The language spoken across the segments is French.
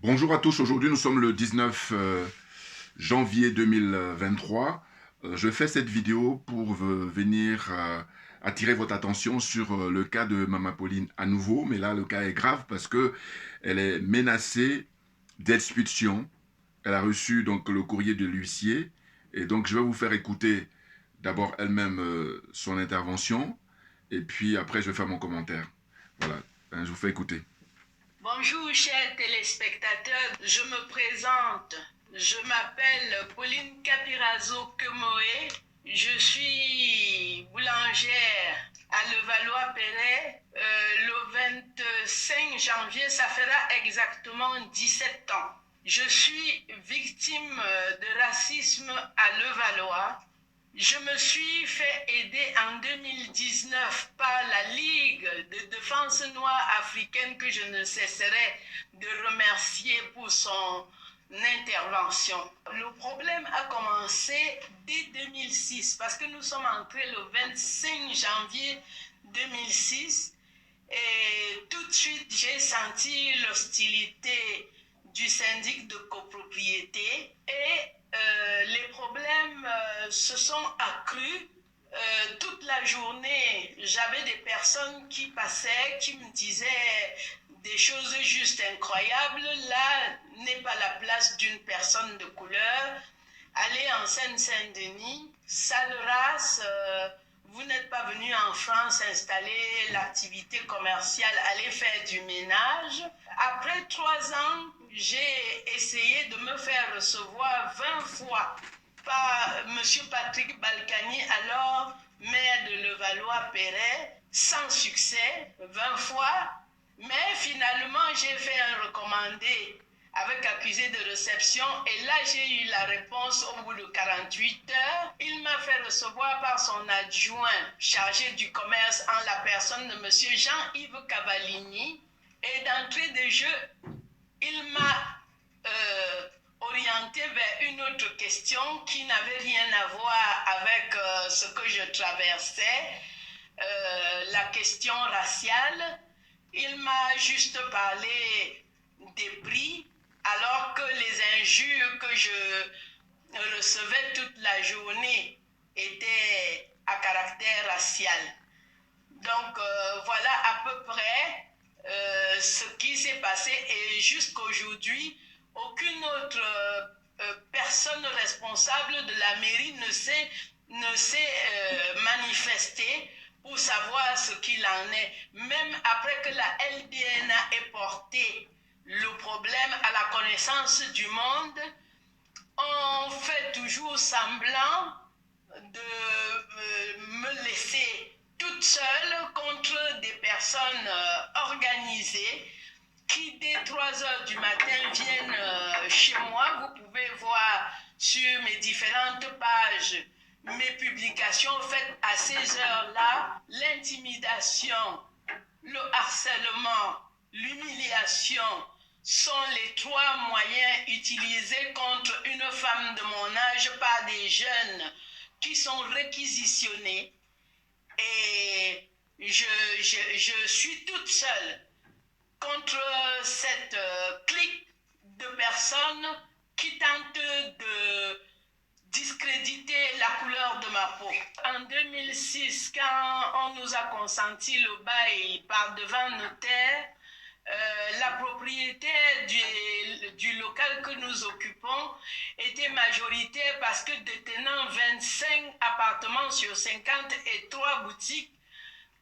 Bonjour à tous, aujourd'hui nous sommes le 19 janvier 2023. Je fais cette vidéo pour venir attirer votre attention sur le cas de Mama Pauline à nouveau, mais là le cas est grave parce que elle est menacée d'expulsion. Elle a reçu donc le courrier de l'huissier et donc je vais vous faire écouter d'abord elle-même son intervention et puis après je vais faire mon commentaire. Voilà, je vous fais écouter. Bonjour chers téléspectateurs, je me présente. Je m'appelle Pauline Capirazo Kemoé. Je suis boulangère à Levallois-Perret. Le 25 janvier, ça fera exactement 17 ans. Je suis victime de racisme à Levallois. Je me suis fait aider en 2019 par la Ligue de défense noire africaine que je ne cesserai de remercier pour son intervention. Le problème a commencé dès 2006 parce que nous sommes entrés le 25 janvier 2006 et tout de suite j'ai senti l'hostilité du syndic de copropriété et les problèmes se sont accrus. Toute la journée, j'avais des personnes qui passaient, qui me disaient des choses juste incroyables. Là n'est pas la place d'une personne de couleur. Allez en Seine-Saint-Denis, sale race, vous n'êtes pas venu en France installer l'activité commerciale, allez faire du ménage. Après 3 ans, j'ai essayé de me faire recevoir 20 fois par M. Patrick Balkany, alors maire de Levallois-Perret, sans succès, 20 fois. Mais finalement, j'ai fait un recommandé avec accusé de réception et là j'ai eu la réponse au bout de 48 heures. Il m'a fait recevoir par son adjoint chargé du commerce en la personne de M. Jean-Yves Cavallini et d'entrée de jeu, il m'a orienté vers une autre question qui n'avait rien à voir avec ce que je traversais, la question raciale. Il m'a juste parlé des prix, alors que les injures que je recevais toute la journée étaient à caractère racial. Donc voilà à peu près ce qui s'est passé et jusqu'aujourd'hui, aucune autre personne responsable de la mairie ne s'est manifestée pour savoir ce qu'il en est. Même après que la LDNA ait porté le problème à la connaissance du monde, on fait toujours semblant de me laisser toute seule contre des personnes organisées qui dès 3 heures du matin viennent chez moi. Vous pouvez voir sur mes différentes pages mes publications faites à ces heures-là, l'intimidation, le harcèlement, l'humiliation sont les 3 moyens utilisés contre une femme de mon âge par des jeunes qui sont réquisitionnés. Et je suis toute seule contre cette clique de personnes qui tentent de discréditer la couleur de ma peau. En 2006, quand on nous a consenti le bail par devant notaire, la propriétaire du local que nous occupons était majoritaire parce que détenant 25 appartements sur 50 et 3 boutiques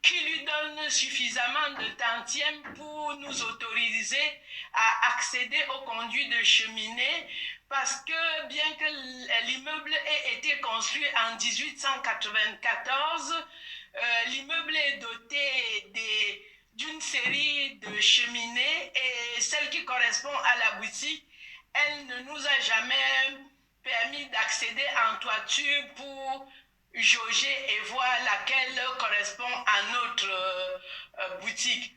qui lui donne suffisamment de tantièmes pour nous autoriser à accéder au conduit de cheminée parce que bien que l'immeuble ait été construit en 1894, l'immeuble est doté d'une série de cheminées et celle qui correspond à la boutique, elle ne nous a jamais permis d'accéder en toiture pour jauger et voir laquelle correspond à notre boutique.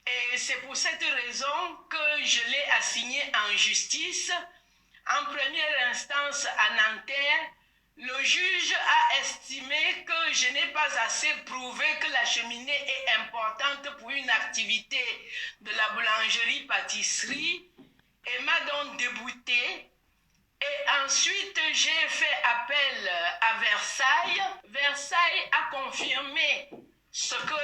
Et c'est pour cette raison que je l'ai assigné en justice. En première instance à Nanterre, le juge a estimé que je n'ai pas assez prouvé que la cheminée est importante pour une activité de la boulangerie-pâtisserie et m'a donc débouté. Et ensuite, j'ai fait appel à Versailles. Versailles a confirmé ce que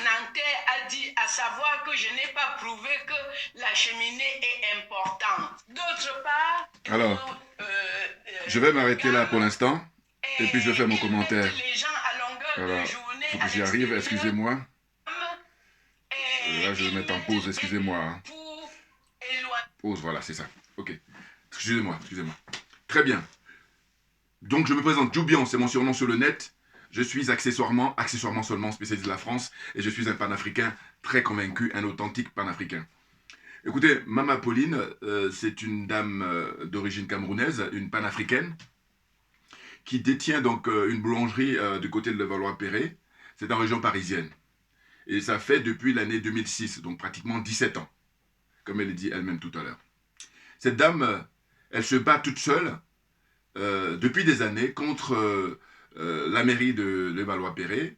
Nantais a dit, à savoir que je n'ai pas prouvé que la cheminée est importante. D'autre part, alors, je vais m'arrêter là pour l'instant. Et puis je vais faire mon commentaire. Les gens à longueur Alors, de journée il faut que j'y arrive, excusez-moi. Là, je vais mettre en pause, excusez-moi. Pause, voilà, c'est ça. Ok. Excusez-moi, excusez-moi. Très bien. Donc, je me présente, Djoubian, c'est mon surnom sur le net. Je suis accessoirement seulement spécialiste de la France, et je suis un panafricain très convaincu, un authentique panafricain. Écoutez, Mama Pauline, c'est une dame d'origine camerounaise, une panafricaine, qui détient donc une boulangerie du côté de Levallois-Perret. C'est dans la région parisienne. Et ça fait depuis l'année 2006, donc pratiquement 17 ans, comme elle l'a dit elle-même tout à l'heure. Cette dame, elle se bat toute seule depuis des années contre la mairie de Levallois-Perret.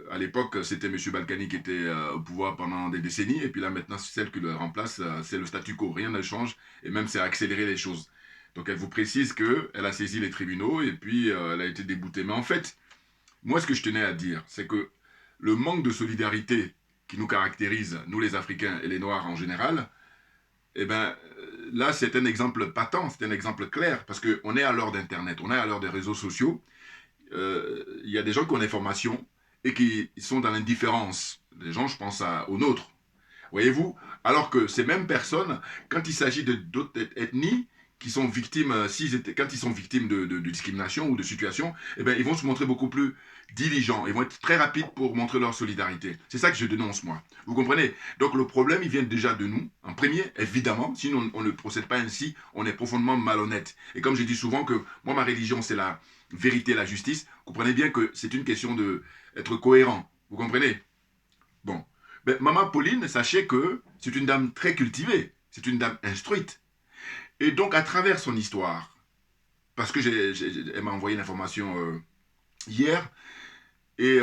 À l'époque, c'était M. Balkany qui était au pouvoir pendant des décennies, et puis là maintenant, celle qui le remplace, c'est le statu quo, rien ne change, et même c'est accélérer les choses. Donc elle vous précise qu'elle a saisi les tribunaux, et puis elle a été déboutée. Mais en fait, moi ce que je tenais à dire, c'est que le manque de solidarité qui nous caractérise, nous les Africains et les Noirs en général, eh ben, là c'est un exemple patent, c'est un exemple clair, parce qu'on est à l'heure d'Internet, on est à l'heure des réseaux sociaux. Il y a des gens qui ont l'information et qui sont dans l'indifférence. Des gens, je pense aux nôtres. Voyez-vous? Alors que ces mêmes personnes, quand il s'agit d'autres ethnies qui sont victimes, quand ils sont victimes de discrimination ou de situation, eh ben, ils vont se montrer beaucoup plus diligents. Ils vont être très rapides pour montrer leur solidarité. C'est ça que je dénonce, moi. Vous comprenez? Donc le problème, il vient déjà de nous, en premier, évidemment. Sinon, on ne procède pas ainsi, on est profondément malhonnête. Et comme je dis souvent que moi, ma religion, c'est la vérité et la justice. Vous comprenez bien que c'est une question d'être cohérent. Vous comprenez? Bon. Ben, Maman Pauline, sachez que c'est une dame très cultivée. C'est une dame instruite. Et donc, à travers son histoire, parce que elle m'a envoyé l'information hier, et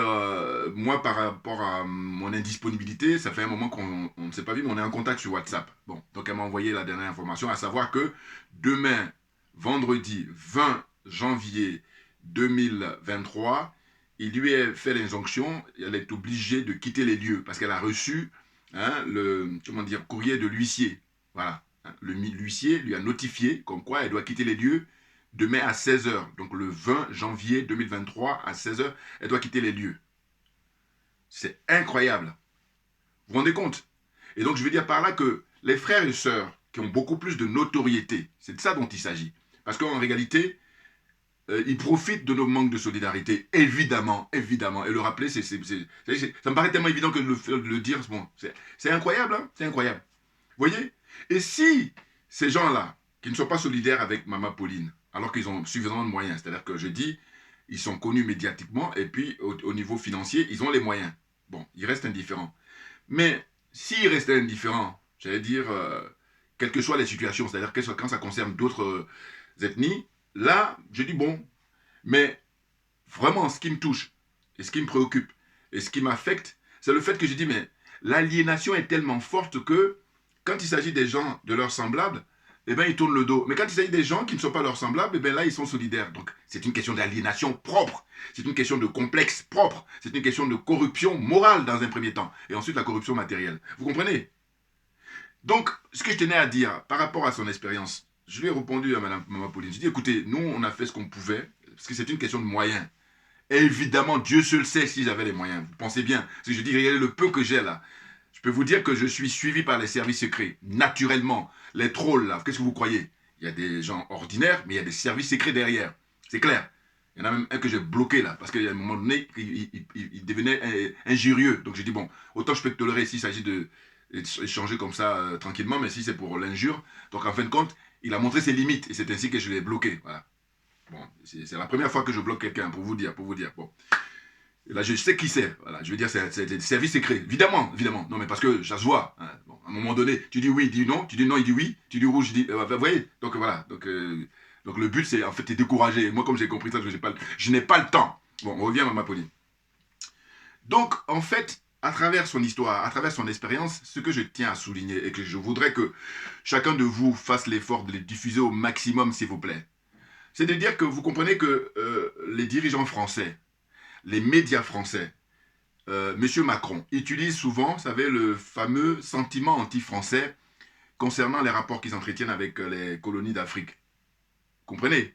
moi, par rapport à mon indisponibilité, ça fait un moment qu'on ne s'est pas vu, mais on est en contact sur WhatsApp. Bon, donc elle m'a envoyé la dernière information, à savoir que demain, vendredi 20 janvier 2023, il lui est fait l'injonction, elle est obligée de quitter les lieux, parce qu'elle a reçu le courrier de l'huissier. Voilà. L'huissier lui a notifié comme quoi elle doit quitter les lieux demain à 16 h. Donc le 20 janvier 2023 à 16 h, elle doit quitter les lieux. C'est incroyable. Vous vous rendez compte? Et donc je veux dire par là que les frères et sœurs qui ont beaucoup plus de notoriété, c'est de ça dont il s'agit. Parce qu'en réalité, ils profitent de nos manques de solidarité, évidemment, évidemment. Et le rappeler, ça me paraît tellement évident que de le dire, bon, c'est incroyable, hein, c'est incroyable. Vous voyez? Et si ces gens-là, qui ne sont pas solidaires avec Mama Pauline, alors qu'ils ont suffisamment de moyens, c'est-à-dire que je dis, ils sont connus médiatiquement, et puis au niveau financier, ils ont les moyens. Bon, ils restent indifférents. Mais s'ils restent indifférents, j'allais dire, quelles que soient les situations, c'est-à-dire que quand ça concerne d'autres ethnies, là, je dis bon, mais vraiment, ce qui me touche, et ce qui me préoccupe, et ce qui m'affecte, c'est le fait que je dis, mais l'aliénation est tellement forte que, quand il s'agit des gens de leurs semblables, eh bien, ils tournent le dos. Mais quand il s'agit des gens qui ne sont pas leurs semblables, eh bien, là, ils sont solidaires. Donc, c'est une question d'aliénation propre. C'est une question de complexe propre. C'est une question de corruption morale dans un premier temps. Et ensuite, la corruption matérielle. Vous comprenez? Donc, ce que je tenais à dire par rapport à son expérience, je lui ai répondu à Maman Pauline. Je lui ai dit, écoutez, nous, on a fait ce qu'on pouvait, parce que c'est une question de moyens. Et évidemment, Dieu seul sait si j'avais les moyens. Vous pensez bien. Parce que je dis, regardez le peu que j'ai là. Je peux vous dire que je suis suivi par les services secrets, naturellement. Les trolls, là, qu'est-ce que vous croyez? Il y a des gens ordinaires, mais il y a des services secrets derrière. C'est clair. Il y en a même un que j'ai bloqué, là, parce qu'à un moment donné, il devenait injurieux. Donc j'ai dit, bon, autant je peux te tolérer s'il s'agit d'échanger comme ça tranquillement, mais si c'est pour l'injure. Donc en fin de compte, il a montré ses limites, et c'est ainsi que je l'ai bloqué. Voilà. Bon, c'est la première fois que je bloque quelqu'un, pour vous dire. Bon. Là, je sais qui c'est. Voilà, je veux dire, c'est des services secrets. Évidemment, évidemment. Non, mais parce que ça se voit. Hein. Bon, à un moment donné, tu dis oui, il dit non. Tu dis non, il dit oui. Tu dis rouge, il dit. Vous voyez? Donc voilà. Donc le but, c'est en fait, t'es découragé. Moi, comme j'ai compris ça, je n'ai pas le temps. Bon, on revient à Mama Pauline. Donc, en fait, à travers son histoire, à travers son expérience, ce que je tiens à souligner et que je voudrais que chacun de vous fasse l'effort de les diffuser au maximum, s'il vous plaît, c'est de dire que vous comprenez que les dirigeants français, les médias français, Monsieur Macron utilise souvent, vous savez, le fameux sentiment anti-français concernant les rapports qu'ils entretiennent avec les colonies d'Afrique. Comprenez,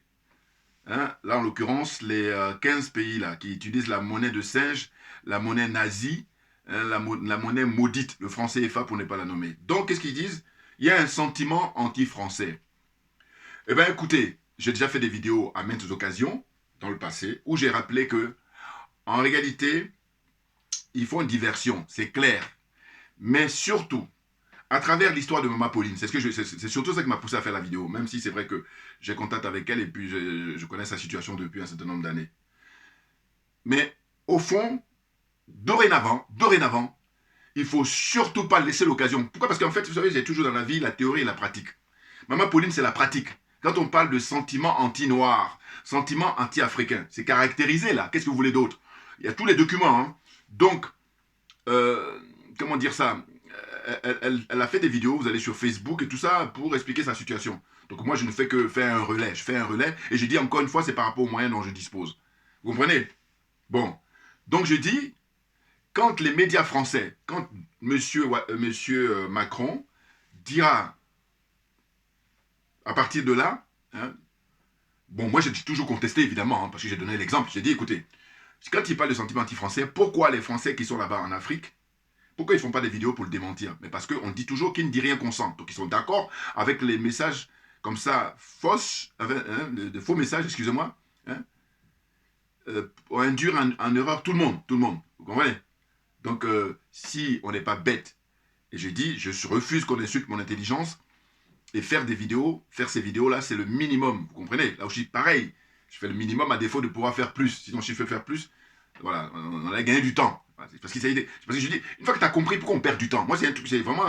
hein? Là, en l'occurrence, les 15 pays là, qui utilisent la monnaie de singe, la monnaie nazie, hein, la monnaie maudite, le franc CFA pour ne pas la nommer. Donc, qu'est-ce qu'ils disent? Il y a un sentiment anti-français. Eh bien, écoutez, j'ai déjà fait des vidéos à maintes occasions dans le passé où j'ai rappelé que, en réalité, ils font une diversion, c'est clair. Mais surtout, à travers l'histoire de Mama Pauline, c'est surtout ça qui m'a poussé à faire la vidéo, même si c'est vrai que j'ai contact avec elle et puis je connais sa situation depuis un certain nombre d'années. Mais au fond, dorénavant, il ne faut surtout pas laisser l'occasion. Pourquoi? Parce qu'en fait, vous savez, j'ai toujours dans la vie la théorie et la pratique. Mama Pauline, c'est la pratique. Quand on parle de sentiment anti-noir, sentiment anti-africain, c'est caractérisé là. Qu'est-ce que vous voulez d'autre? Il y a tous les documents. Hein. Donc, comment dire ça? Elle a fait des vidéos, vous allez sur Facebook et tout ça pour expliquer sa situation. Donc moi, je ne fais que faire un relais. Je fais un relais et je dis encore une fois, c'est par rapport aux moyens dont je dispose. Vous comprenez? Bon. Donc je dis, quand les médias français, quand monsieur Macron dira, à partir de là, hein, bon, moi j'ai toujours contesté évidemment, hein, parce que j'ai donné l'exemple. J'ai dit, écoutez, quand il parle de sentiment anti-français, pourquoi les Français qui sont là-bas en Afrique, pourquoi ils ne font pas des vidéos pour le démentir? Mais parce qu'on dit toujours qu'ils ne disent rien qu'on sent. Donc ils sont d'accord avec les messages comme ça, fausses, hein, de faux messages, excusez-moi, hein, pour induire en erreur tout le monde. Vous comprenez? Donc si on n'est pas bête, et j'ai dit, je refuse qu'on insulte mon intelligence, et faire des vidéos, faire ces vidéos-là, c'est le minimum. Vous comprenez? Là aussi, pareil, je fais le minimum à défaut de pouvoir faire plus. Sinon, si je veux faire plus, voilà, on a gagné du temps. Parce que je dis, une fois que tu as compris pourquoi on perd du temps, moi c'est un truc, c'est vraiment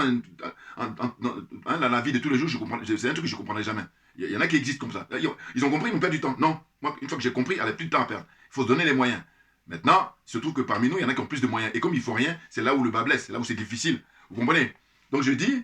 dans la vie de tous les jours, c'est un truc que je ne comprendrai jamais. Il y en a qui existent comme ça. Ils ont compris, ils ont perdu du temps. Non, moi une fois que j'ai compris, il n'y a plus de temps à perdre. Il faut se donner les moyens. Maintenant, il se trouve que parmi nous, il y en a qui ont plus de moyens. Et comme il ne faut rien, c'est là où le bas blesse, c'est là où c'est difficile. Vous comprenez? Donc je dis,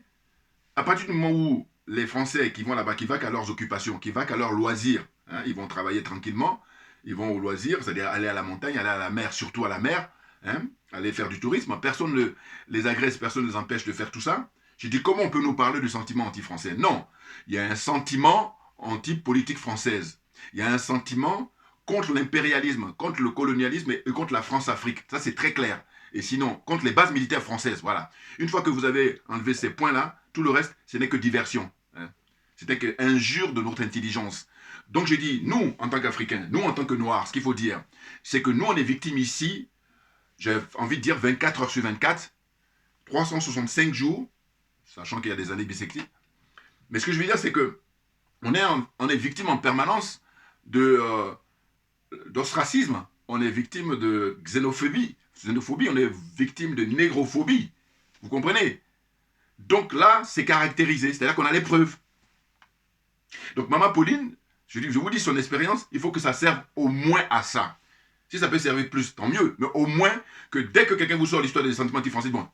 à partir du moment où les Français qui vont là-bas, qui vaquent à leurs occupations, qui vaquent à leurs loisirs, hein, ils vont travailler tranquillement, ils vont au loisir, c'est-à-dire aller à la montagne, aller à la mer, surtout à la mer, hein, aller faire du tourisme. Personne ne les agresse, personne ne les empêche de faire tout ça. J'ai dit, comment on peut nous parler de sentiment anti-français? Non, il y a un sentiment anti-politique française. Il y a un sentiment contre l'impérialisme, contre le colonialisme et contre la France-Afrique. Ça, c'est très clair. Et sinon, contre les bases militaires françaises, voilà. Une fois que vous avez enlevé ces points-là, tout le reste, ce n'est que diversion. Hein. C'était que injure de notre intelligence. Donc j'ai dit, nous, en tant qu'Africains, nous, en tant que Noirs, ce qu'il faut dire, c'est que nous, on est victimes ici, j'ai envie de dire 24 heures sur 24, 365 jours, sachant qu'il y a des années bissextiles. Mais ce que je veux dire, c'est que on est victime en permanence d'ostracisme, on est victime de xénophobie, on est victime de négrophobie. Vous comprenez? Donc là, c'est caractérisé, c'est-à-dire qu'on a les preuves. Donc Mama Pauline, je vous dis son expérience, il faut que ça serve au moins à ça. Si ça peut servir plus, tant mieux. Mais au moins que dès que quelqu'un vous sort l'histoire des sentiments anti-français, bon,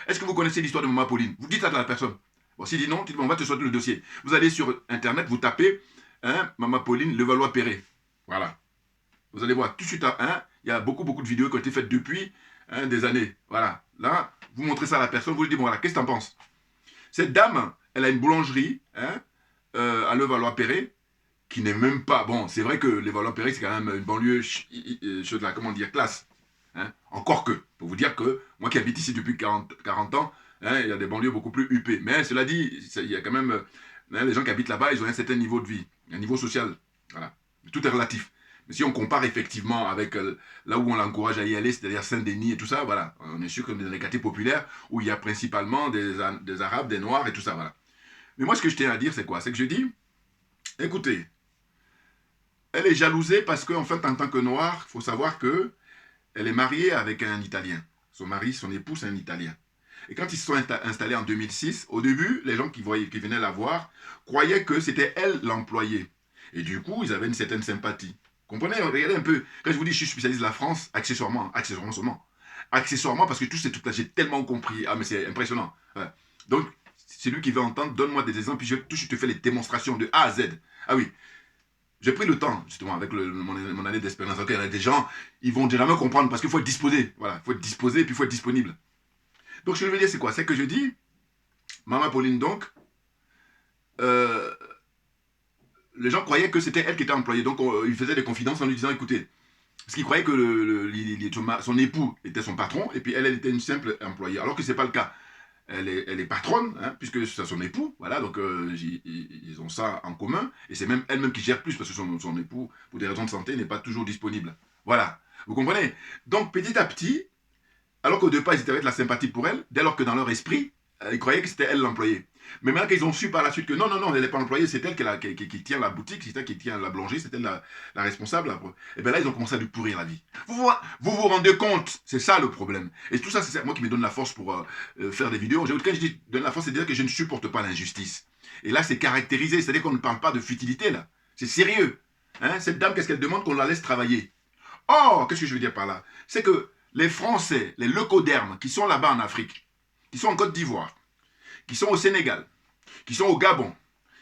est-ce que vous connaissez l'histoire de Mama Pauline? Vous dites ça à la personne. Bon, s'il dit non, dites, bon, on va te sortir le dossier. Vous allez sur Internet, vous tapez hein, Mama Pauline, Levallois-Perret. Voilà. Vous allez voir tout de suite, hein, il y a beaucoup de vidéos qui ont été faites depuis hein, des années. Voilà. Là, vous montrez ça à la personne, vous lui dites, bon, voilà, qu'est-ce que tu en penses? Cette dame, elle a une boulangerie hein, à Levallois-Perret, qui n'est même pas... Bon, c'est vrai que Levallois-Perret, c'est quand même une banlieue, comment dire, classe. Hein, encore que, pour vous dire que, moi qui habite ici depuis 40 ans, hein, il y a des banlieues beaucoup plus huppées. Mais cela dit, il y a quand même... Hein, les gens qui habitent là-bas, ils ont un certain niveau de vie, un niveau social. Voilà. Tout est relatif. Mais si on compare effectivement avec là où on l'encourage à y aller, c'est-à-dire Saint-Denis et tout ça, voilà, on est sûr que dans les quartiers populaires où il y a principalement des Arabes, des Noirs et tout ça, voilà. Mais moi, ce que je tiens à dire, c'est quoi? C'est que je dis, écoutez, elle est jalousée parce qu'en fait, en tant que Noire, il faut savoir que elle est mariée avec un Italien. Son mari, son époux, c'est un Italien. Et quand ils se sont installés en 2006, au début, les gens qui venaient la voir croyaient que c'était elle l'employée. Et du coup, ils avaient une certaine sympathie. Comprenez? Regardez un peu. Quand je vous dis que je suis spécialiste de la France, accessoirement seulement. accessoirement, parce que tout ces trucs-là, j'ai tellement compris. Ah, mais c'est impressionnant. Ouais. Donc, c'est lui qui veut entendre, donne-moi des exemples, puis je te fais les démonstrations de A à Z. Ah oui, j'ai pris le temps, justement, avec mon année d'expérience. Il y a des gens, ils vont jamais comprendre, parce qu'il faut être disposé. Voilà, il faut être disposé, et puis il faut être disponible. Donc, ce que je veux dire, c'est quoi? C'est que je dis, Maman Pauline, donc, euh, les gens croyaient que c'était elle qui était employée. Donc, ils faisaient des confidences en lui disant, écoutez, parce qu'ils croyaient que son époux était son patron, et puis elle était une simple employée. Alors que ce n'est pas le cas. Elle est patronne, hein, puisque c'est son époux, voilà, donc ils ont ça en commun, et c'est même elle-même qui gère plus, parce que son époux, pour des raisons de santé, n'est pas toujours disponible. Voilà, vous comprenez? Donc petit à petit, alors qu'au départ ils étaient avec la sympathie pour elle, dès lors que dans leur esprit, ils croyaient que c'était elle l'employée. Mais maintenant qu'ils ont su par la suite que non, non, non, elle n'est pas employée, c'est elle qui tient la boutique, c'est elle qui tient la boulangerie, c'est elle la responsable. Et bien là, ils ont commencé à lui pourrir la vie. Vous rendez compte? C'est ça le problème. Et tout ça, c'est moi qui me donne la force pour faire des vidéos. Quand je dis donne la force, c'est dire que je ne supporte pas l'injustice. Et là, c'est caractérisé, c'est-à-dire qu'on ne parle pas de futilité, là. C'est sérieux. Hein? Cette dame, qu'est-ce qu'elle demande? Qu'on la laisse travailler. Or, qu'est-ce que je veux dire par là? C'est que les Français, les leucodermes, qui sont là-bas en Afrique, qui sont en Côte d'Ivoire, qui sont au Sénégal, qui sont au Gabon,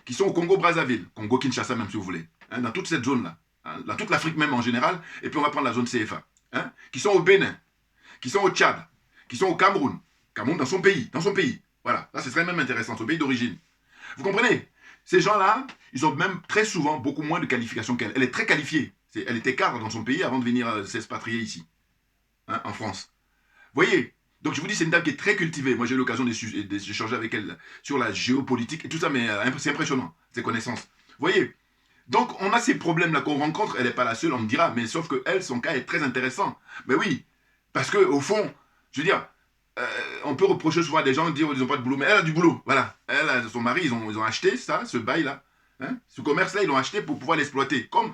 qui sont au Congo-Brazzaville, Congo-Kinshasa même si vous voulez, hein, dans toute cette zone-là, hein, dans toute l'Afrique même en général, et puis on va prendre la zone CFA, hein, qui sont au Bénin, qui sont au Tchad, qui sont au Cameroun, Cameroun dans son pays, voilà, là ce serait même intéressant, son pays d'origine. Vous comprenez? Ces gens-là, ils ont même très souvent beaucoup moins de qualifications qu'elle. Elle est très qualifiée, elle était cadre dans son pays avant de venir s'expatrier ici, hein, en France. Voyez? Donc je vous dis, c'est une dame qui est très cultivée. Moi, j'ai eu l'occasion d'échanger avec elle sur la géopolitique et tout ça, mais c'est impressionnant, ses connaissances. Vous voyez? Donc, on a ces problèmes-là qu'on rencontre. Elle n'est pas la seule, on me dira, mais sauf que elle, son cas est très intéressant. Mais oui, parce qu'au fond, je veux dire, on peut reprocher souvent à des gens, dire qu'ils n'ont pas de boulot, mais elle a du boulot. Voilà. Elle, son mari, ils ont acheté ça, ce bail-là. Hein, ce commerce-là, ils l'ont acheté pour pouvoir l'exploiter. Comme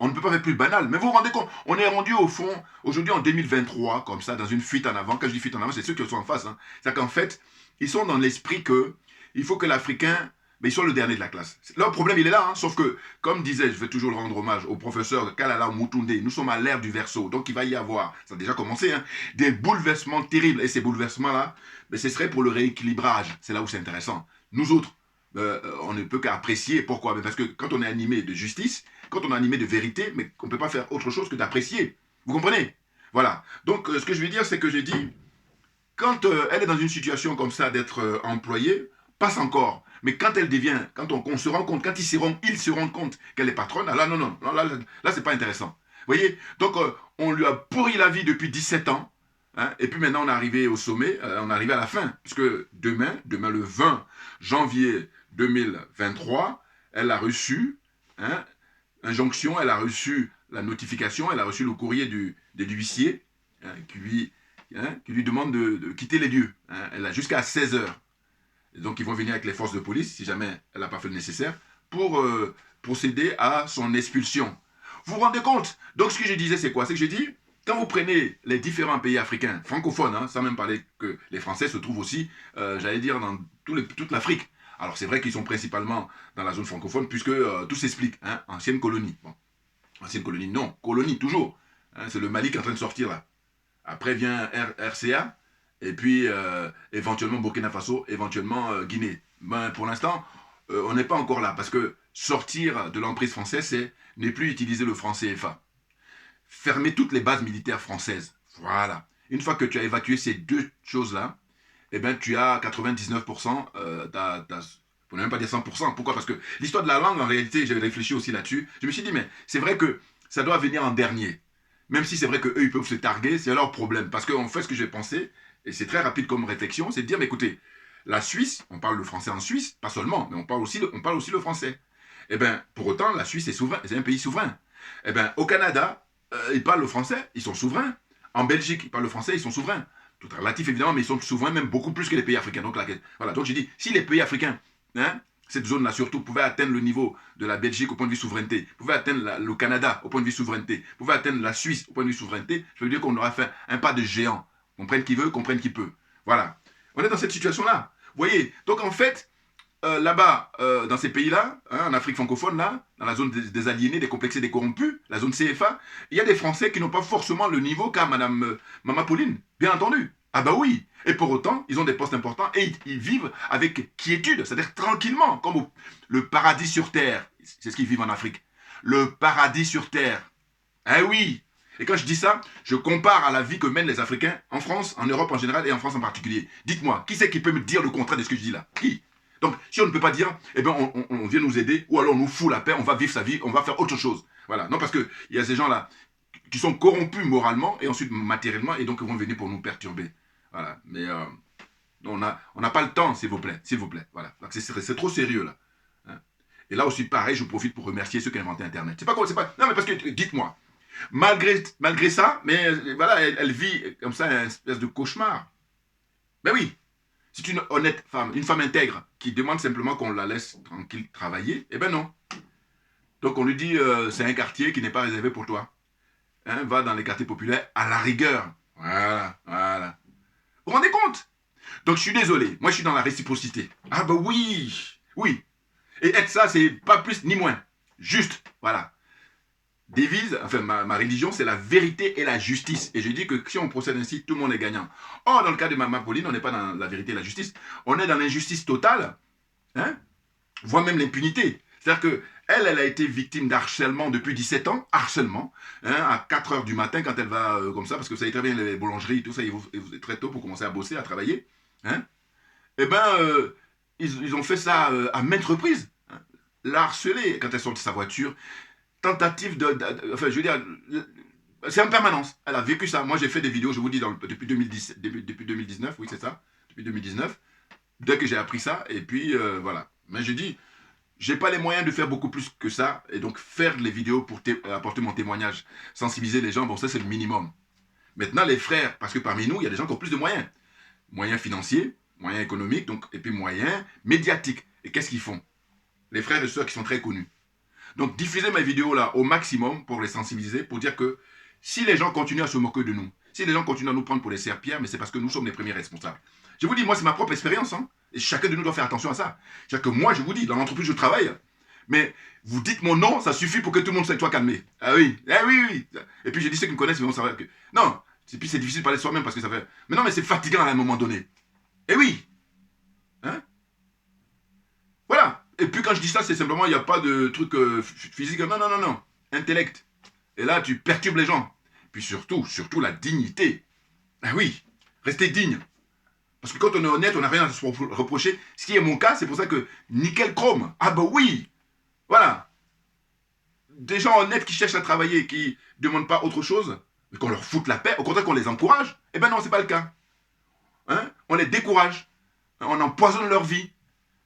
on ne peut pas faire plus banal. Mais vous vous rendez compte, on est rendu au fond, aujourd'hui en 2023, comme ça, dans une fuite en avant. Quand je dis fuite en avant, c'est ceux qui sont en face. Hein. C'est-à-dire qu'en fait, ils sont dans l'esprit que il faut que l'Africain, mais ils sont le dernier de la classe. Leur problème, il est là. Hein, sauf que, comme disait, je vais toujours le rendre hommage au professeur Kalala Moutoundé, nous sommes à l'ère du Verseau. Donc il va y avoir, ça a déjà commencé, hein, des bouleversements terribles. Et ces bouleversements-là, mais ce serait pour le rééquilibrage. C'est là où c'est intéressant. Nous autres, on ne peut qu'apprécier. Pourquoi? Parce que quand on est animé de justice, quand on est animé de vérité, mais on ne peut pas faire autre chose que d'apprécier. Vous comprenez? Voilà. Donc, ce que je veux dire, c'est que j'ai dit, quand elle est dans une situation comme ça d'être employée, passe encore. Mais quand elle devient, quand on se rend compte, quand ils se rendent compte qu'elle est patronne, là, non, non, là c'est pas intéressant. Vous voyez? Donc, on lui a pourri la vie depuis 17 ans. Hein, et puis maintenant, on est arrivé au sommet, on est arrivé à la fin. Puisque demain le 20 janvier 2023, elle a reçu, hein, injonction, elle a reçu la notification, elle a reçu le courrier de l'huissier hein, qui lui demande de quitter les lieux. Hein, elle a jusqu'à 16 heures. Donc ils vont venir avec les forces de police, si jamais elle n'a pas fait le nécessaire, pour procéder à son expulsion. Vous vous rendez compte? Donc ce que je disais, c'est quoi? C'est que je dis, quand vous prenez les différents pays africains, francophones, hein, sans même parler que les Français se trouvent aussi, j'allais dire, dans toute l'Afrique. Alors c'est vrai qu'ils sont principalement dans la zone francophone, puisque tout s'explique. Hein, ancienne colonie. Bon. Ancienne colonie, non. Colonie, toujours. Hein, c'est le Mali qui est en train de sortir là. Après vient RCA, et puis éventuellement Burkina Faso, éventuellement Guinée. Ben, pour l'instant, on n'est pas encore là, parce que sortir de l'emprise française, c'est ne plus utiliser le franc CFA. Fermer toutes les bases militaires françaises. Voilà. Une fois que tu as évacué ces deux choses-là, eh ben, tu as 99%, pour ne même pas dire 100%. Pourquoi? Parce que l'histoire de la langue, en réalité, j'ai réfléchi aussi là-dessus. Je me suis dit, mais c'est vrai que ça doit venir en dernier. Même si c'est vrai qu'eux, ils peuvent se targuer, c'est leur problème. Parce qu'en fait, ce que j'ai pensé, et c'est très rapide comme réflexion, c'est de dire, mais écoutez, la Suisse, on parle le français en Suisse, pas seulement, mais on parle aussi le français. Eh bien, pour autant, la Suisse est souverain, c'est un pays souverain. Eh bien, au Canada, ils parlent le français, ils sont souverains. En Belgique, ils parlent le français, ils sont souverains. Tout est relatif évidemment, mais ils sont souverains même beaucoup plus que les pays africains. Donc, voilà. Donc j'ai dit, si les pays africains, hein, cette zone-là surtout, pouvaient atteindre le niveau de la Belgique au point de vue souveraineté, pouvaient atteindre le Canada au point de vue souveraineté, pouvaient atteindre la Suisse au point de vue souveraineté, je veux dire qu'on aura fait un pas de géant. Comprenne qui veut, comprenne qui peut. Voilà. On est dans cette situation-là. Vous voyez? Donc en fait, là-bas, dans ces pays-là, hein, en Afrique francophone, là, dans la zone des aliénés, des complexés, des corrompus, la zone CFA, il y a des Français qui n'ont pas forcément le niveau qu'a Madame Mama Pauline, bien entendu. Ah bah oui. Et pour autant, ils ont des postes importants et ils vivent avec quiétude, c'est-à-dire tranquillement, comme le paradis sur terre. C'est ce qu'ils vivent en Afrique. Le paradis sur terre. Ah oui. Et quand je dis ça, je compare à la vie que mènent les Africains en France, en Europe en général et en France en particulier. Dites-moi, qui c'est qui peut me dire le contraire de ce que je dis là? Qui? Donc, si on ne peut pas dire, eh bien, on vient nous aider, ou alors on nous fout la paix, on va vivre sa vie, on va faire autre chose. Voilà. Non, parce qu'il y a ces gens-là qui sont corrompus moralement et ensuite matériellement, et donc ils vont venir pour nous perturber. Voilà. Mais on n'a pas le temps, s'il vous plaît. S'il vous plaît. Voilà. C'est trop sérieux, là. Hein. Et là aussi, pareil, je profite pour remercier ceux qui ont inventé Internet. C'est pas quoi, c'est pas. Non, mais parce que, dites-moi, malgré ça, mais voilà, elle vit comme ça une espèce de cauchemar. Ben oui. C'est une honnête femme, une femme intègre, qui demande simplement qu'on la laisse tranquille travailler, eh ben non. Donc on lui dit, c'est un quartier qui n'est pas réservé pour toi. Hein, va dans les quartiers populaires à la rigueur. Voilà, voilà. Vous vous rendez compte? Donc je suis désolé, moi je suis dans la réciprocité. Ah bah oui, oui. Et être ça, c'est pas plus ni moins. Juste, voilà. Devise, enfin ma religion, c'est la vérité et la justice. Et je dis que si on procède ainsi, tout le monde est gagnant. Or, dans le cas de Mama Pauline, on n'est pas dans la vérité et la justice. On est dans l'injustice totale, hein, voire même l'impunité. C'est-à-dire que elle a été victime d'harcèlement depuis 17 ans, harcèlement, hein, à 4 heures du matin quand elle va comme ça, parce que vous savez très bien les boulangeries, tout ça, ils vous très tôt pour commencer à bosser, à travailler. Hein. Eh bien, ils ont fait ça à maintes reprises. Hein. La harceler quand elle sort de sa voiture, tentative enfin, je veux dire, c'est en permanence. Elle a vécu ça. Moi, j'ai fait des vidéos, je vous dis, depuis 2010, depuis 2019, oui, c'est ça, depuis 2019, dès que j'ai appris ça, et puis voilà. Mais je dis, j'ai pas les moyens de faire beaucoup plus que ça, et donc faire les vidéos pour apporter mon témoignage, sensibiliser les gens, bon, ça, c'est le minimum. Maintenant, les frères, parce que parmi nous, il y a des gens qui ont plus de moyens. Moyens financiers, moyens économiques, donc, et puis moyens médiatiques. Et qu'est-ce qu'ils font? Les frères et sœurs qui sont très connus. Donc, diffusez mes vidéos là au maximum pour les sensibiliser, pour dire que si les gens continuent à se moquer de nous, si les gens continuent à nous prendre pour des serpillères, mais c'est parce que nous sommes les premiers responsables. Je vous dis, moi, c'est ma propre expérience, hein, et chacun de nous doit faire attention à ça. C'est-à-dire que moi, je vous dis, dans l'entreprise où je travaille, mais vous dites mon nom, ça suffit pour que tout le monde soit calmé. Ah oui, ah oui, oui. Et puis, j'ai dit ceux qui me connaissent, ils vont savoir que... Non, et puis c'est difficile de parler de soi-même parce que ça fait... Mais non, mais c'est fatigant à un moment donné. Eh oui. Hein? Voilà. Et puis quand je dis ça, c'est simplement, il n'y a pas de truc physique. Non, non, non, non. Intellect. Et là, tu perturbes les gens. Puis surtout la dignité. Ah oui, restez digne. Parce que quand on est honnête, on n'a rien à se reprocher. Ce qui est mon cas, c'est pour ça que nickel chrome. Ah bah oui. Voilà. Des gens honnêtes qui cherchent à travailler, qui ne demandent pas autre chose, mais qu'on leur foute la paix, au contraire qu'on les encourage. Eh ben non, c'est pas le cas. Hein? On les décourage. On empoisonne leur vie.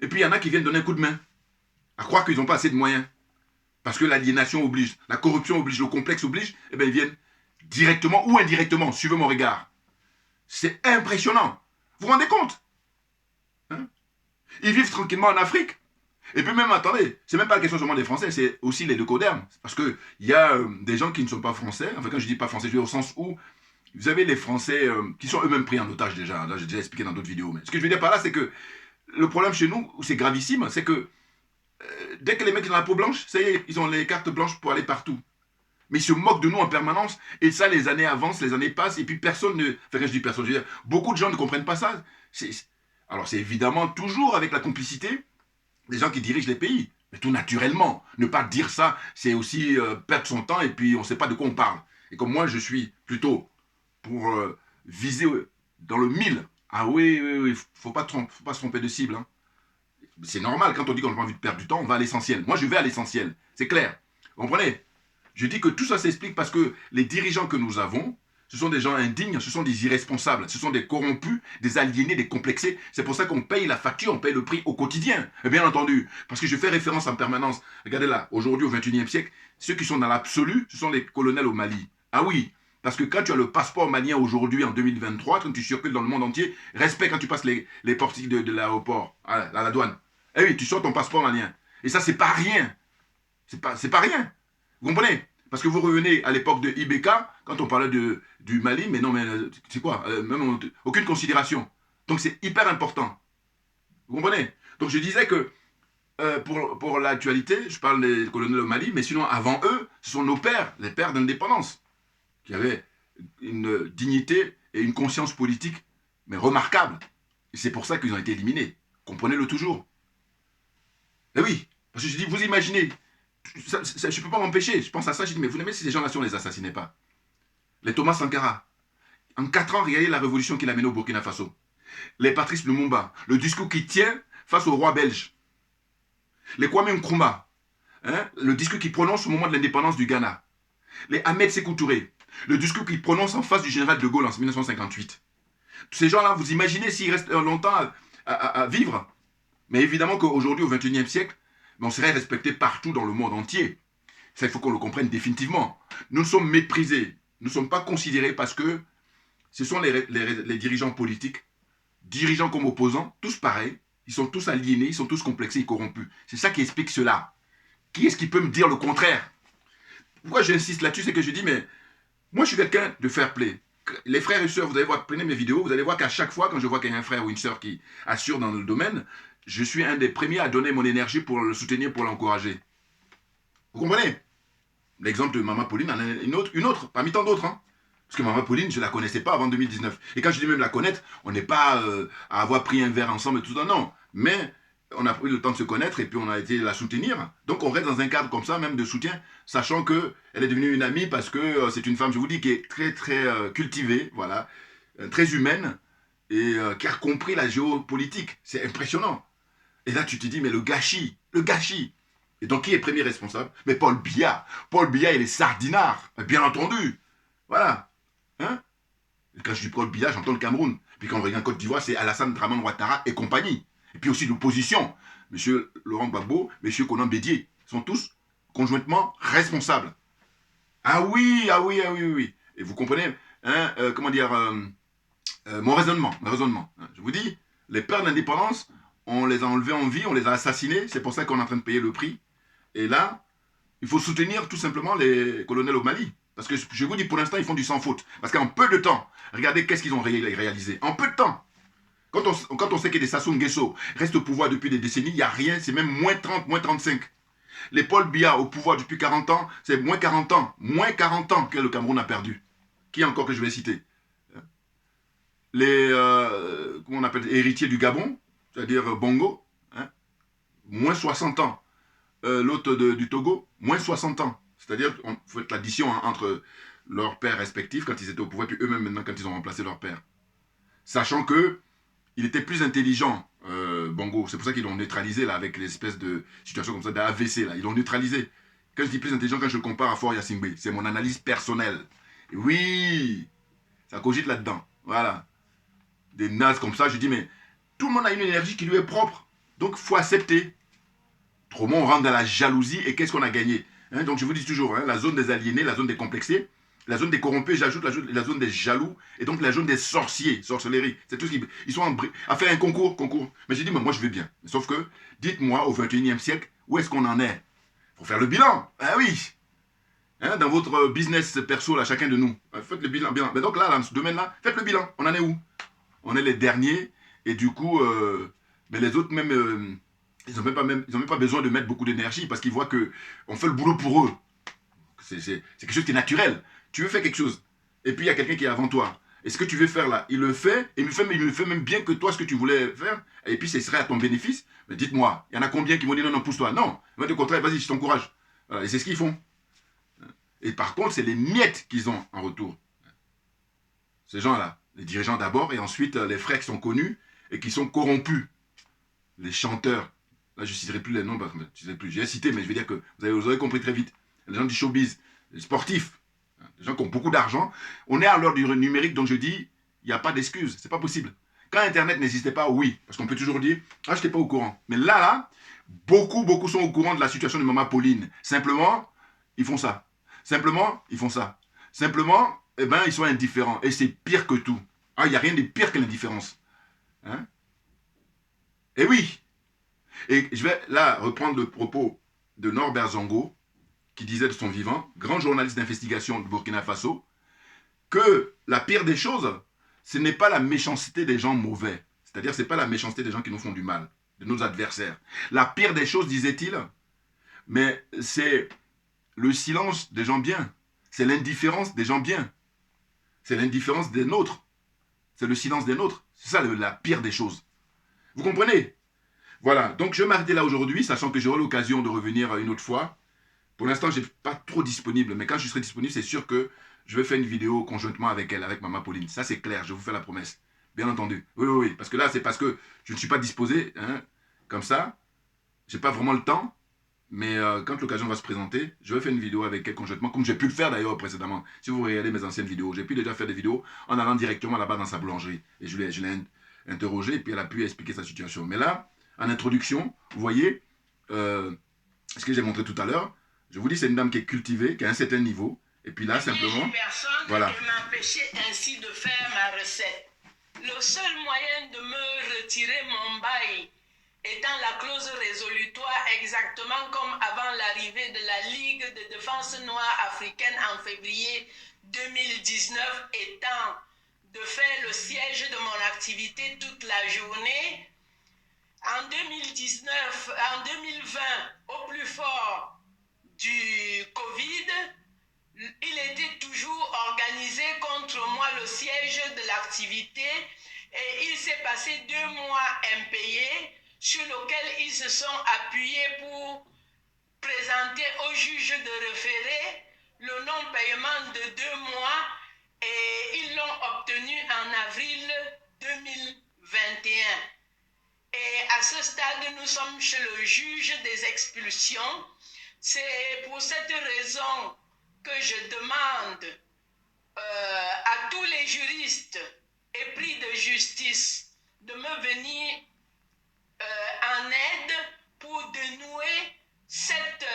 Et puis il y en a qui viennent donner un coup de main. À croire qu'ils n'ont pas assez de moyens. Parce que l'aliénation oblige, la corruption oblige, le complexe oblige, eh bien ils viennent directement ou indirectement, suivez mon regard. C'est impressionnant. Vous vous rendez compte? Hein? Ils vivent tranquillement en Afrique. Et puis même, attendez, c'est même pas la question seulement des Français, c'est aussi les leucodermes. Parce qu'il y a des gens qui ne sont pas français, enfin quand je dis pas français, je veux dire au sens où, vous avez les Français qui sont eux-mêmes pris en otage déjà, là j'ai déjà expliqué dans d'autres vidéos, mais ce que je veux dire par là, c'est que le problème chez nous, où c'est gravissime, c'est que dès que les mecs ont la peau blanche, ça y est, ils ont les cartes blanches pour aller partout. Mais ils se moquent de nous en permanence, et ça, les années avancent, les années passent, et puis personne ne... Enfin, quand je dis personne, je veux dire, beaucoup de gens ne comprennent pas ça. Alors, c'est évidemment toujours avec la complicité des gens qui dirigent les pays. Mais tout naturellement. Ne pas dire ça, c'est aussi perdre son temps, et puis on ne sait pas de quoi on parle. Et comme moi, je suis plutôt pour viser dans le mille. Ah oui, oui, oui, faut pas se tromper de cible, hein. C'est normal, quand on dit qu'on n'a pas envie de perdre du temps, on va à l'essentiel. Moi, je vais à l'essentiel. C'est clair. Vous comprenez? Je dis que tout ça s'explique parce que les dirigeants que nous avons, ce sont des gens indignes, ce sont des irresponsables, ce sont des corrompus, des aliénés, des complexés. C'est pour ça qu'on paye la facture, on paye le prix au quotidien. Et bien entendu, parce que je fais référence en permanence. Regardez là, aujourd'hui au XXIe siècle, ceux qui sont dans l'absolu, ce sont les colonels au Mali. Ah oui, parce que quand tu as le passeport malien aujourd'hui en 2023, quand tu circules dans le monde entier, respect quand tu passes les portiques de l'aéroport, à la douane. Eh oui, tu sors ton passeport malien. Et ça, c'est pas rien. C'est pas rien. Vous comprenez? Parce que vous revenez à l'époque de IBK, quand on parlait du Mali, mais non, mais c'est quoi? Même aucune considération. Donc c'est hyper important. Vous comprenez? Donc je disais que pour l'actualité, je parle des colonels au Mali, mais sinon avant eux, ce sont nos pères, les pères d'indépendance, qui avaient une dignité et une conscience politique, mais remarquable. Et c'est pour ça qu'ils ont été éliminés. Comprenez-le toujours. Eh oui, parce que je dis, vous imaginez, je ne peux pas m'empêcher, je pense à ça, je dis, mais vous n'aimez si ces gens-là, si on ne les assassinait pas. Les Thomas Sankara, en 4 ans, regardez la révolution qu'il a menée au Burkina Faso. Les Patrice Lumumba, le discours qu'il tient face au roi belge. Les Kwame Nkrumah, hein, le discours qu'il prononce au moment de l'indépendance du Ghana. Les Ahmed Sékou Touré, le discours qu'il prononce en face du général de Gaulle en 1958. Ces gens-là, vous imaginez s'ils restent longtemps à vivre. Mais évidemment qu'aujourd'hui, au XXIe siècle, on serait respecté partout dans le monde entier. Ça, il faut qu'on le comprenne définitivement. Nous sommes méprisés. Nous ne sommes pas considérés parce que ce sont les dirigeants politiques, dirigeants comme opposants, tous pareils. Ils sont tous aliénés, ils sont tous complexés et corrompus. C'est ça qui explique cela. Qui est-ce qui peut me dire le contraire? Pourquoi j'insiste là-dessus, c'est que je dis, mais moi, je suis quelqu'un de fair play. Les frères et sœurs, vous allez voir, prenez mes vidéos, vous allez voir qu'à chaque fois, quand je vois qu'il y a un frère ou une sœur qui assure dans le domaine, je suis un des premiers à donner mon énergie pour le soutenir, pour l'encourager. Vous comprenez? L'exemple de Maman Pauline en est une autre parmi tant d'autres. Hein. Parce que Maman Pauline, je ne la connaissais pas avant 2019. Et quand je dis même la connaître, on n'est pas à avoir pris un verre ensemble et tout ça, non. Mais on a pris le temps de se connaître et puis on a été la soutenir. Donc on reste dans un cadre comme ça, même de soutien, sachant qu'elle est devenue une amie parce que c'est une femme, je vous dis, qui est très très cultivée, voilà, très humaine et qui a compris la géopolitique. C'est impressionnant. Et là tu te dis, mais le gâchis, le gâchis. Et donc qui est premier responsable? Mais Paul Biya. Paul Biya, il est sardinard, bien entendu. Voilà. Hein? Et quand je dis Paul Biya, j'entends le Cameroun. Puis quand on regarde Côte d'Ivoire, c'est Alassane Dramane Ouattara et compagnie. Et puis aussi l'opposition. M. Laurent Gbagbo, M. Konan Bédié, sont tous conjointement responsables. Ah oui, ah oui, ah oui, oui. Et vous comprenez, hein, comment dire, mon raisonnement. Je vous dis, les pères d'indépendance, on les a enlevés en vie, on les a assassinés, c'est pour ça qu'on est en train de payer le prix. Et là, il faut soutenir tout simplement les colonels au Mali. Parce que je vous dis, pour l'instant, ils font du sans faute. Parce qu'en peu de temps, regardez qu'est-ce qu'ils ont réalisé. En peu de temps. Quand on sait que des Sassou Nguesso restent au pouvoir depuis des décennies, il n'y a rien, c'est même moins 30, moins 35. Les Paul Biya au pouvoir depuis 40 ans, c'est moins 40 ans. Moins 40 ans que le Cameroun a perdu. Qui encore que je vais citer? Les, comment on appelle, héritiers du Gabon, c'est-à-dire Bongo, hein, moins 60 ans. L'autre du Togo, moins 60 ans. C'est-à-dire, on fait l'addition hein, entre leurs pères respectifs quand ils étaient au pouvoir, puis eux-mêmes maintenant quand ils ont remplacé leur père. Sachant que il était plus intelligent, Bongo. C'est pour ça qu'ils l'ont neutralisé là, avec l'espèce de situation comme ça, d'AVC. Ils l'ont neutralisé. Quand je dis plus intelligent, quand je le compare à Faure Gnassingbé, c'est mon analyse personnelle. Et oui, ça cogite là-dedans. Voilà. Des nazes comme ça, je dis, mais tout le monde a une énergie qui lui est propre. Donc, il faut accepter. Autrement, on rentre dans la jalousie et qu'est-ce qu'on a gagné hein? Donc, je vous dis toujours, hein, la zone des aliénés, la zone des complexés, la zone des corrompus, j'ajoute la zone des jaloux, et donc la zone des sorciers, sorcellerie. C'est tout ce qui... Ils sont à faire un concours. Mais j'ai dit, mais moi je vais bien. Sauf que, dites-moi, au XXIe siècle, où est-ce qu'on en est? Il faut faire le bilan. Ah oui hein, dans votre business perso, là, chacun de nous, faites le bilan. Mais donc là, dans ce domaine-là, faites le bilan. On en est où? On est les derniers, et du coup, mais les autres même... ils n'ont même pas besoin de mettre beaucoup d'énergie parce qu'ils voient qu'on fait le boulot pour eux. C'est quelque chose qui est naturel. Tu veux faire quelque chose, et puis il y a quelqu'un qui est avant toi. Et ce que tu veux faire là, il le fait, et il me fait même bien que toi ce que tu voulais faire, et puis ce serait à ton bénéfice. Mais dites-moi, il y en a combien qui vont dire non, non, pousse-toi? Non, au contraire, vas-y, je t'encourage. Et c'est ce qu'ils font. Et par contre, c'est les miettes qu'ils ont en retour. Ces gens-là, les dirigeants d'abord, et ensuite les frères qui sont connus et qui sont corrompus. Les chanteurs. Là, je ne citerai plus les noms, parce que je ne sais plus. J'ai cité, mais je vais dire que vous avez compris très vite. Les gens du showbiz, les sportifs, les gens qui ont beaucoup d'argent. On est à l'heure du numérique, donc je dis, il n'y a pas d'excuse. C'est pas possible. Quand Internet n'existait pas, oui. Parce qu'on peut toujours dire, ah, je n'étais pas au courant. Mais là, beaucoup sont au courant de la situation de Maman Pauline. Simplement, ils font ça. Simplement, ils font ça. Simplement, eh ben, ils sont indifférents. Et c'est pire que tout. Ah, il n'y a rien de pire que l'indifférence. Hein? Et oui. Et je vais là reprendre le propos de Norbert Zongo, qui disait de son vivant, grand journaliste d'investigation de Burkina Faso, que la pire des choses, ce n'est pas la méchanceté des gens mauvais. C'est-à-dire, ce n'est pas la méchanceté des gens qui nous font du mal. de nos adversaires. La pire des choses, disait-il, mais c'est le silence des gens bien. C'est l'indifférence des gens bien. C'est l'indifférence des nôtres. C'est le silence des nôtres. C'est ça la pire des choses. Vous comprenez? Voilà, donc je vais m'arrêter là aujourd'hui, sachant que j'aurai l'occasion de revenir une autre fois. Pour l'instant, je n'ai pas trop disponible, mais quand je serai disponible, c'est sûr que je vais faire une vidéo conjointement avec elle, avec Maman Pauline. Ça, c'est clair, je vous fais la promesse. Bien entendu. Oui, oui, oui, parce que là, c'est parce que je ne suis pas disposé, hein, comme ça. Je n'ai pas vraiment le temps, mais quand l'occasion va se présenter, je vais faire une vidéo avec elle conjointement, comme j'ai pu le faire d'ailleurs précédemment. Si vous regardez mes anciennes vidéos, j'ai pu déjà faire des vidéos en allant directement là-bas dans sa boulangerie. Et je l'ai interrogée, et puis elle a pu expliquer sa situation. Mais là, en introduction, vous voyez, ce que j'ai montré tout à l'heure, je vous dis, c'est une dame qui est cultivée, qui a un certain niveau. Et puis là, simplement, personne voilà. ne m'empêcher ainsi de faire ma recette. Le seul moyen de me retirer mon bail étant la clause résolutoire exactement comme avant l'arrivée de la Ligue de défense noire africaine en février 2019 étant de faire le siège de mon activité toute la journée. En 2019, en 2020, au plus fort du Covid, il était toujours organisé contre moi le siège de l'activité et il s'est passé 2 mois impayés sur lesquels ils se sont appuyés pour présenter au juge de référé le non-paiement de 2 mois et ils l'ont obtenu en avril 2021. Et à ce stade, nous sommes chez le juge des expulsions. C'est pour cette raison que je demande à tous les juristes épris de justice de me venir en aide pour dénouer cette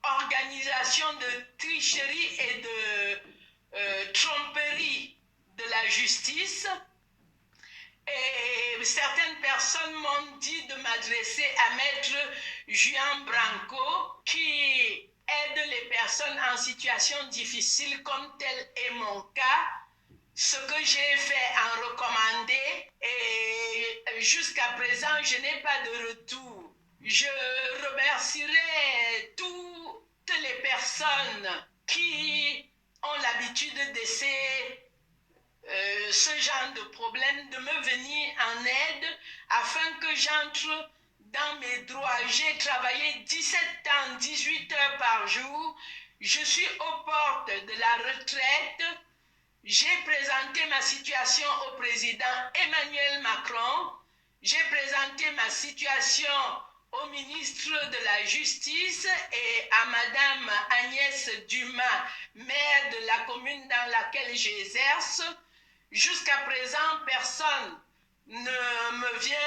organisation de tricherie et de tromperie de la justice. Et certaines personnes m'ont dit de m'adresser à Maître Juan Branco qui aide les personnes en situation difficile comme tel est mon cas. Ce que j'ai fait en recommandé et jusqu'à présent je n'ai pas de retour. Je remercierai toutes les personnes qui ont l'habitude d'essayer ce genre de problème, de me venir en aide afin que j'entre dans mes droits. J'ai travaillé 17 ans, 18 heures par jour. Je suis aux portes de la retraite. J'ai présenté ma situation au président Emmanuel Macron. J'ai présenté ma situation au ministre de la Justice et à Madame Agnès Dumas, maire de la commune dans laquelle j'exerce. Jusqu'à présent, personne ne me vient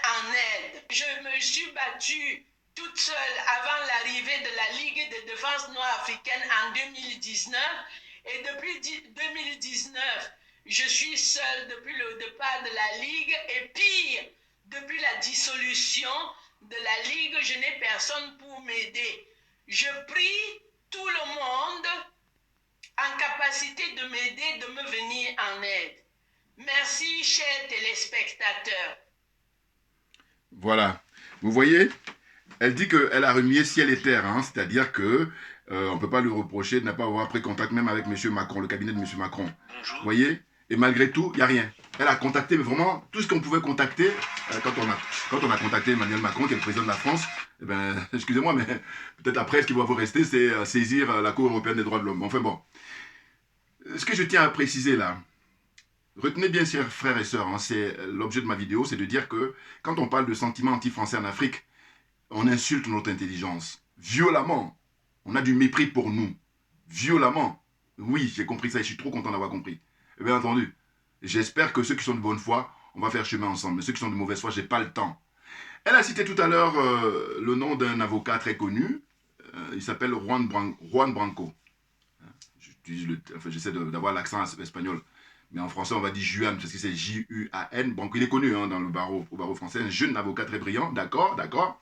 en aide. Je me suis battue toute seule avant l'arrivée de la Ligue de défense noire africaine en 2019. Et depuis 2019, je suis seule depuis le départ de la Ligue. Et pire, depuis la dissolution de la Ligue, je n'ai personne pour m'aider. Je prie tout le monde en capacité de m'aider, de me venir en aide. Merci, chers téléspectateurs. Voilà. Vous voyez, elle dit qu'elle a remué ciel et terre, hein, c'est-à-dire que on ne peut pas lui reprocher de ne pas avoir pris contact même avec M. Macron, le cabinet de M. Macron. Bonjour. Vous voyez? Et malgré tout, il n'y a rien. Elle a contacté, mais vraiment, tout ce qu'on pouvait contacter, quand on a contacté Emmanuel Macron, qui est le président de la France, eh ben, excusez-moi, mais peut-être après, ce qu'il va vous rester, c'est saisir la Cour européenne des droits de l'homme. Enfin bon. Ce que je tiens à préciser là, retenez bien, chers frères et sœurs, hein, c'est l'objet de ma vidéo, c'est de dire que quand on parle de sentiments anti-français en Afrique, on insulte notre intelligence, violemment. On a du mépris pour nous, violemment. Oui, j'ai compris ça et je suis trop content d'avoir compris. Et bien entendu, j'espère que ceux qui sont de bonne foi, on va faire chemin ensemble. Mais ceux qui sont de mauvaise foi, j'ai pas le temps. Elle a cité tout à l'heure le nom d'un avocat très connu. Il s'appelle Juan Branco. J'essaie d'avoir l'accent espagnol. Mais en français, on va dire Juan, parce que c'est J-U-A-N. Branco, il est connu hein, dans au barreau français. Un jeune avocat très brillant, d'accord.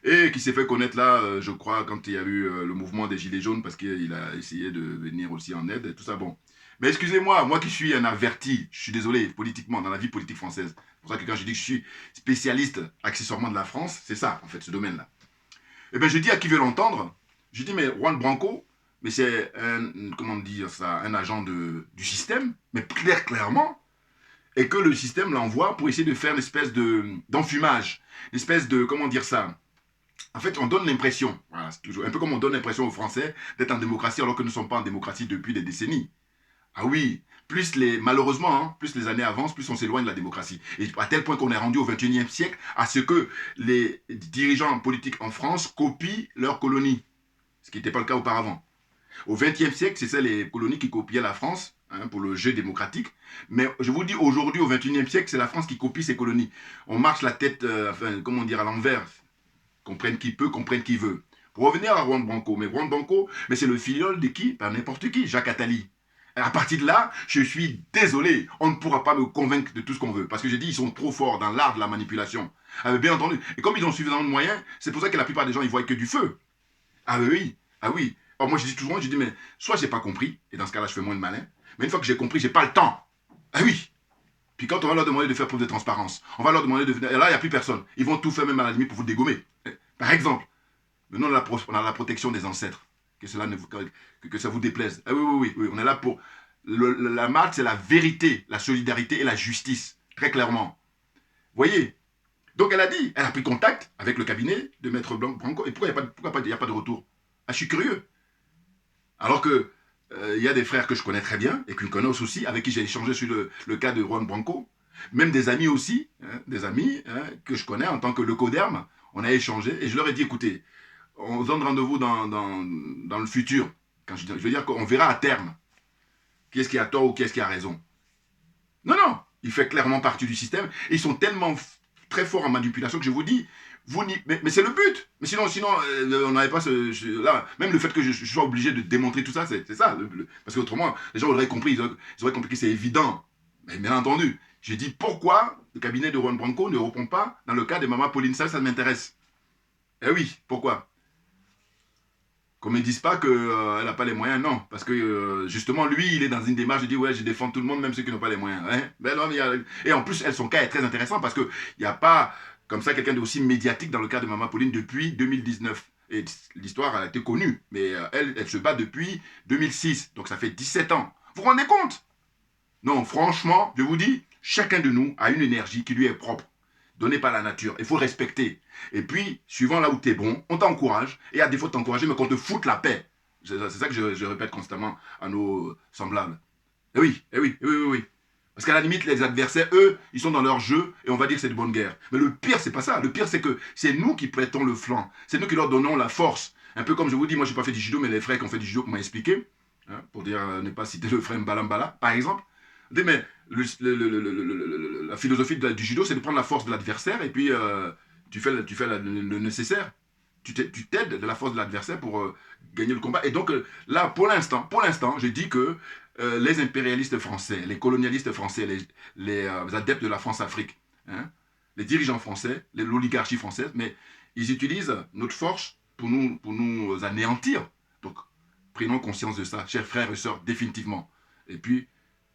Et qui s'est fait connaître là, je crois, quand il y a eu le mouvement des Gilets jaunes, parce qu'il a essayé de venir aussi en aide et tout ça. Bon. Mais excusez-moi, moi qui suis un averti, je suis désolé, politiquement, dans la vie politique française. C'est pour ça que quand je dis que je suis spécialiste accessoirement de la France, c'est ça, en fait, ce domaine-là. Eh bien, je dis à qui veut l'entendre, je dis, mais Juan Branco, mais c'est un, comment dire ça, un agent du système, mais clairement, et que le système l'envoie pour essayer de faire une espèce d'enfumage, une espèce de, comment dire ça. En fait, on donne l'impression, voilà, c'est toujours un peu comme on donne l'impression aux Français d'être en démocratie alors que nous ne sommes pas en démocratie depuis des décennies. Ah oui, malheureusement, hein, plus les années avancent, plus on s'éloigne de la démocratie. Et à tel point qu'on est rendu au XXIe siècle à ce que les dirigeants politiques en France copient leurs colonies, ce qui n'était pas le cas auparavant. Au XXe siècle, c'est ça les colonies qui copiaient la France hein, pour le jeu démocratique. Mais je vous dis, aujourd'hui, au XXIe siècle, c'est la France qui copie ses colonies. On marche la tête, enfin, comment dire, à l'envers. Comprenne qui peut, comprenne qui veut. Pour revenir à Juan Branco, mais Juan Branco, mais c'est le filleul de qui? Par n'importe qui, Jacques Attali. Et à partir de là, je suis désolé, on ne pourra pas me convaincre de tout ce qu'on veut. Parce que j'ai dit, ils sont trop forts dans l'art de la manipulation. Ah, bien entendu. Et comme ils ont suffisamment de moyens, c'est pour ça que la plupart des gens, ils voient que du feu. Ah oui, ah oui. Alors moi, je dis toujours, je dis, mais soit j'ai pas compris, et dans ce cas-là, je fais moins de malin, mais une fois que j'ai compris, j'ai pas le temps. Ah oui. Puis quand on va leur demander de faire preuve de transparence, on va leur demander de venir, et là, il n'y a plus personne. Ils vont tout faire, même à la limite, pour vous dégommer. Par exemple, maintenant, on a la protection des ancêtres. Que, que ça vous déplaise. Ah oui, oui, oui, oui, on est là pour... la marque, c'est la vérité, la solidarité et la justice. Très clairement. Voyez. Donc elle a dit, elle a pris contact avec le cabinet de Maître Branco. Et pourquoi il n'y a pas de retour? Ah, je suis curieux. Alors que il y a des frères que je connais très bien et qu'une connaissent aussi, avec qui j'ai échangé sur le cas de Juan Branco. Même des amis aussi, hein, des amis hein, que je connais en tant que leucoderme. On a échangé et je leur ai dit, écoutez, on se donne rendez-vous dans le futur. Quand je veux dire qu'on verra à terme qui est-ce qui a tort ou qui est-ce qui a raison. Non, non, il fait clairement partie du système. Et ils sont tellement très forts en manipulation que je vous dis, mais c'est le but. Mais sinon on n'avait pas là, même le fait que je sois obligé de démontrer tout ça, c'est ça. Parce qu'autrement, les gens auraient compris, ils auraient compris que c'est évident. Mais bien entendu, j'ai dit pourquoi le cabinet de Juan Branco ne répond pas dans le cas de Maman Pauline. Ça m'intéresse. Eh oui, pourquoi? Qu'on ne me dise pas qu'elle n'a pas les moyens, non. Parce que justement, lui, il est dans une démarche de dire, ouais, je défends tout le monde, même ceux qui n'ont pas les moyens. Hein? Ben non, et en plus, son cas est très intéressant parce qu'il n'y a pas, comme ça, quelqu'un d'aussi médiatique dans le cas de Maman Pauline depuis 2019. Et l'histoire a été connue, mais elle se bat depuis 2006. Donc ça fait 17 ans. Vous vous rendez compte? Non, franchement, je vous dis, chacun de nous a une énergie qui lui est propre, donnée par la nature. Il faut le respecter. Et puis, suivant là où tu es bon, on t'encourage. Et à défaut de t'encourager, mais qu'on te foute la paix. C'est ça que je répète constamment à nos semblables. Eh oui, eh oui, eh oui, oui, oui. Parce qu'à la limite, les adversaires, eux, ils sont dans leur jeu et on va dire que c'est de bonne guerre. Mais le pire, c'est pas ça. Le pire, c'est que c'est nous qui prêtons le flanc. C'est nous qui leur donnons la force. Un peu comme je vous dis, moi, je n'ai pas fait du judo, mais les frères qui ont fait du judo m'ont expliqué. Hein, pour dire, ne pas citer le frère Mbalambala, par exemple. Mais la philosophie du judo, c'est de prendre la force de l'adversaire et puis tu fais le nécessaire. Tu t'aides de la force de l'adversaire pour gagner le combat. Et donc là, pour l'instant, je dis que les impérialistes français, les colonialistes français, les adeptes de la France-Afrique, hein, les dirigeants français, l'oligarchie française, mais ils utilisent notre force pour nous anéantir. Donc, prenons conscience de ça, chers frères et sœurs, définitivement. Et puis,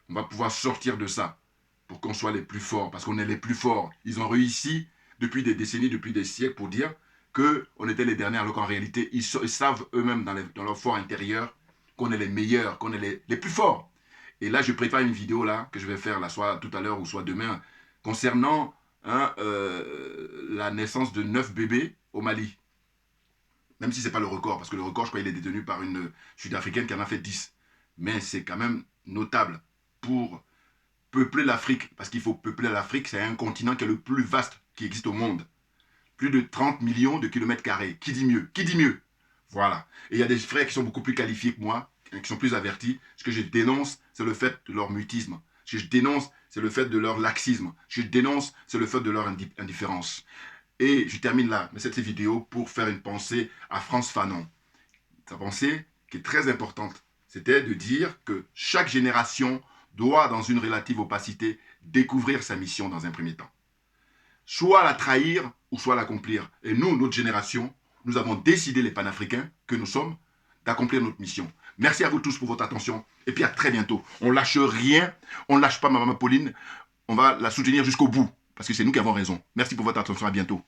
on va pouvoir sortir de ça pour qu'on soit les plus forts, parce qu'on est les plus forts. Ils ont réussi depuis des décennies, depuis des siècles pour dire qu'on était les derniers, alors qu'en réalité, ils savent eux-mêmes dans leur fort intérieur qu'on est les meilleurs, qu'on est les plus forts. Et là, je prépare une vidéo là que je vais faire là, soit tout à l'heure ou soit demain, concernant hein, la naissance de 9 bébés au Mali. Même si ce n'est pas le record, parce que le record, je crois, il est détenu par une Sud-Africaine qui en a fait 10. Mais c'est quand même notable pour peupler l'Afrique, parce qu'il faut peupler l'Afrique, c'est un continent qui est le plus vaste qui existe au monde. Plus de 30 millions de kilomètres carrés. Qui dit mieux? Qui dit mieux? Voilà. Et il y a des frères qui sont beaucoup plus qualifiés que moi, qui sont plus avertis. Ce que je dénonce, c'est le fait de leur mutisme. Ce que je dénonce, c'est le fait de leur laxisme. Ce que je dénonce, c'est le fait de leur indifférence. Et je termine là, cette vidéo, pour faire une pensée à Frantz Fanon. Sa pensée, qui est très importante, c'était de dire que chaque génération doit, dans une relative opacité, découvrir sa mission dans un premier temps. Soit la trahir, ou soit l'accomplir. Et nous, notre génération, nous avons décidé, les panafricains que nous sommes, d'accomplir notre mission. Merci à vous tous pour votre attention. Et puis à très bientôt. On ne lâche rien. On ne lâche pas Maman Pauline. On va la soutenir jusqu'au bout. Parce que c'est nous qui avons raison. Merci pour votre attention. À bientôt.